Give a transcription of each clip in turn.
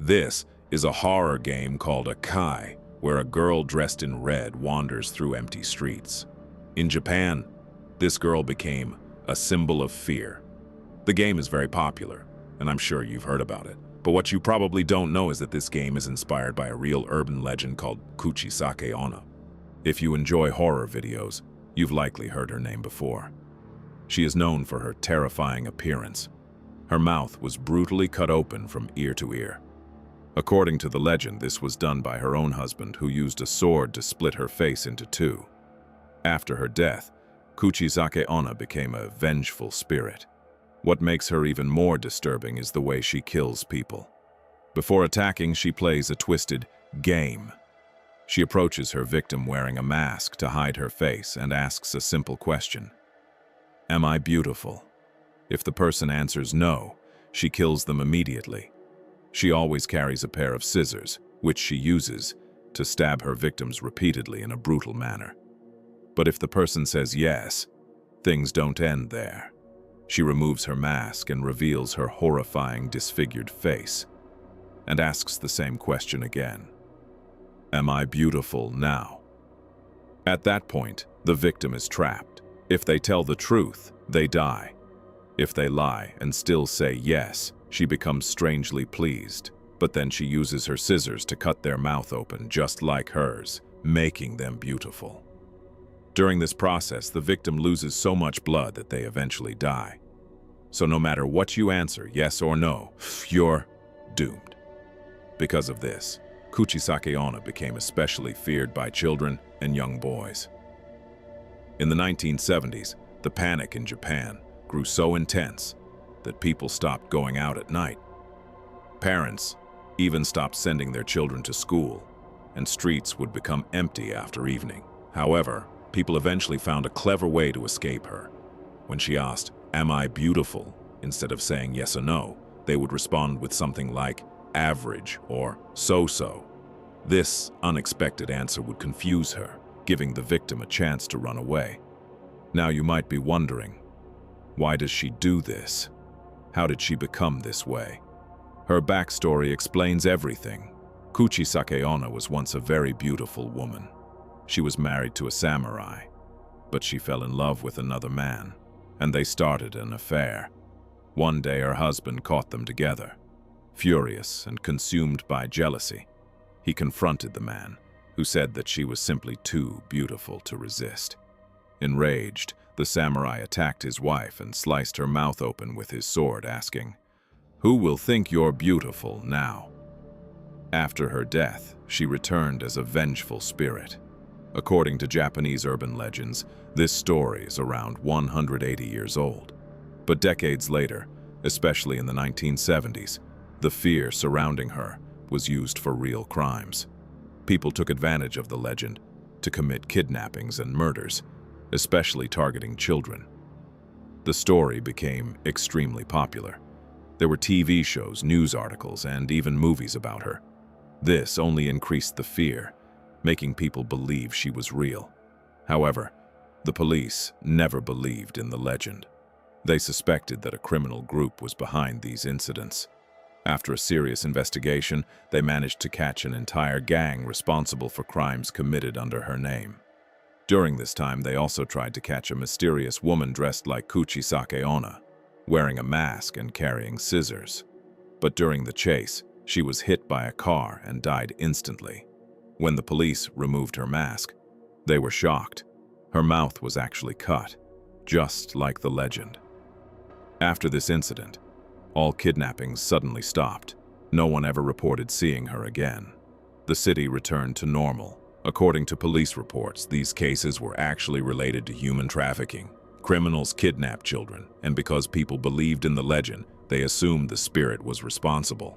This is a horror game called a kai, where a girl dressed in red wanders through empty streets. In Japan, this girl became a symbol of fear. The game is very popular, and I'm sure you've heard about it. But what you probably don't know is that this game is inspired by a real urban legend called Kuchisake-Onna. If you enjoy horror videos, you've likely heard her name before. She is known for her terrifying appearance. Her mouth was brutally cut open from ear to ear. According to the legend, this was done by her own husband, who used a sword to split her face into two. After her death, Kuchisake-Onna became a vengeful spirit. What makes her even more disturbing is the way she kills people. Before attacking, she plays a twisted game. She approaches her victim wearing a mask to hide her face and asks a simple question: "Am I beautiful?" If the person answers no, she kills them immediately. She always carries a pair of scissors, which she uses to stab her victims repeatedly in a brutal manner. But if the person says yes, things don't end there. She removes her mask and reveals her horrifying, disfigured face, and asks the same question again: "Am I beautiful now?" At that point, the victim is trapped. If they tell the truth, they die. If they lie and still say yes, she becomes strangely pleased, but then she uses her scissors to cut their mouth open just like hers, making them beautiful. During this process, the victim loses so much blood that they eventually die. So no matter what you answer, yes or no, you're doomed. Because of this, Kuchisake-Onna became especially feared by children and young boys. In the 1970s, the panic in Japan grew so intense that people stopped going out at night. Parents even stopped sending their children to school, and streets would become empty after evening. However, people eventually found a clever way to escape her. When she asked, "Am I beautiful?" instead of saying yes or no, they would respond with something like average or so-so. This unexpected answer would confuse her, giving the victim a chance to run away. Now you might be wondering, why does she do this? How did she become this way? Her backstory explains everything. Kuchisake-Onna was once a very beautiful woman. She was married to a samurai, but she fell in love with another man, and they started an affair. One day her husband caught them together. Furious and consumed by jealousy, he confronted the man, who said that she was simply too beautiful to resist. Enraged, the samurai attacked his wife and sliced her mouth open with his sword, asking, "Who will think you're beautiful now?" After her death, she returned as a vengeful spirit. According to Japanese urban legends, this story is around 180 years old. But decades later, especially in the 1970s, the fear surrounding her was used for real crimes. People took advantage of the legend to commit kidnappings and murders, especially targeting children. The story became extremely popular. There were TV shows, news articles, and even movies about her. This only increased the fear, making people believe she was real. However, the police never believed in the legend. They suspected that a criminal group was behind these incidents. After a serious investigation, they managed to catch an entire gang responsible for crimes committed under her name. During this time, they also tried to catch a mysterious woman dressed like Kuchisake-Onna, wearing a mask and carrying scissors. But during the chase, she was hit by a car and died instantly. When the police removed her mask, they were shocked. Her mouth was actually cut, just like the legend. After this incident, all kidnappings suddenly stopped. No one ever reported seeing her again. The city returned to normal. According to police reports, these cases were actually related to human trafficking. Criminals kidnapped children, and because people believed in the legend, they assumed the spirit was responsible.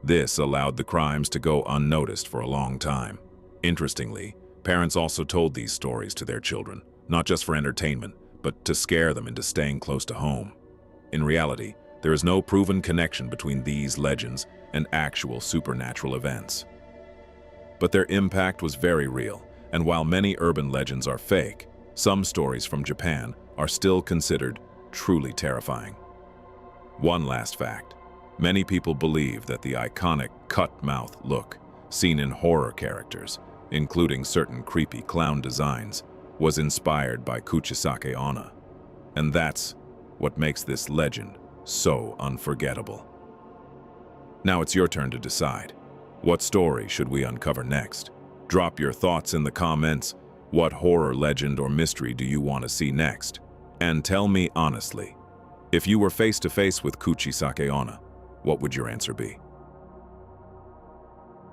This allowed the crimes to go unnoticed for a long time. Interestingly, parents also told these stories to their children, not just for entertainment, but to scare them into staying close to home. In reality, there is no proven connection between these legends and actual supernatural events. But their impact was very real, and while many urban legends are fake, some stories from Japan are still considered truly terrifying. One last fact: Many people believe that the iconic cut-mouth look, seen in horror characters, including certain creepy clown designs, was inspired by Kuchisake-Onna. And that's what makes this legend so unforgettable. Now it's your turn to decide. What story should we uncover next? Drop your thoughts in the comments. What horror legend or mystery do you want to see next? And tell me honestly, if you were face to face with Kuchisake-Onna, what would your answer be?